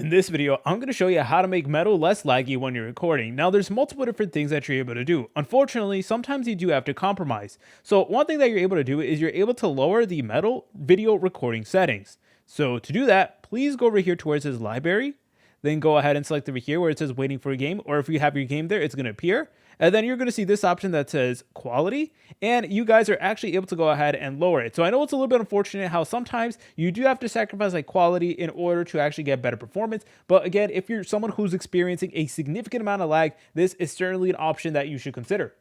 In this video, I'm going to show you how to make Metal less laggy when you're recording. Now, there's multiple different things that you're able to do. Unfortunately, sometimes you do have to compromise. So one thing that you're able to do is you're able to lower the Metal video recording settings. So to do that, please go over here to where it says library. Then go ahead and select over here where it says waiting for a game, or if you have your game there, it's going to appear. And then you're going to see this option that says quality, and you guys are actually able to go ahead and lower it. So I know it's a little bit unfortunate how sometimes you do have to sacrifice like quality in order to actually get better performance. But again, if you're someone who's experiencing a significant amount of lag, this is certainly an option that you should consider.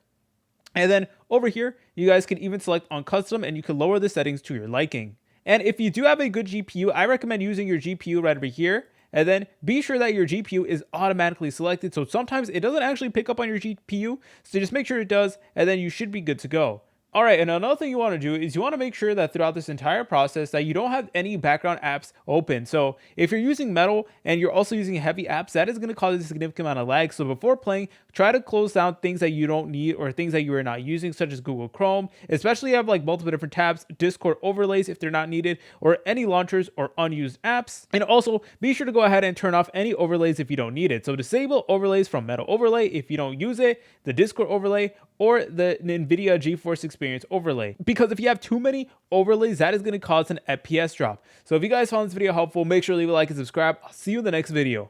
And then over here, you guys can even select on custom and you can lower the settings to your liking. And if you do have a good GPU, I recommend using your GPU right over here. And then be sure that your GPU is automatically selected. So sometimes it doesn't actually pick up on your GPU. So just make sure it does, and then you should be good to go. All right, and another thing you want to do is you want to make sure that throughout this entire process that you don't have any background apps open. So if you're using Metal and you're also using heavy apps, that is going to cause a significant amount of lag. So before playing, try to close down things that you don't need or things that you are not using, such as Google Chrome, especially if you have like multiple different tabs, Discord overlays if they're not needed, or any launchers or unused apps. And also be sure to go ahead and turn off any overlays if you don't need it. So disable overlays from Metal Overlay if you don't use it, the Discord overlay, or the NVIDIA GeForce Experience overlay. Because if you have too many overlays, that is going to cause an FPS drop. So if you guys found this video helpful, make sure to leave a like and subscribe. I'll see you in the next video.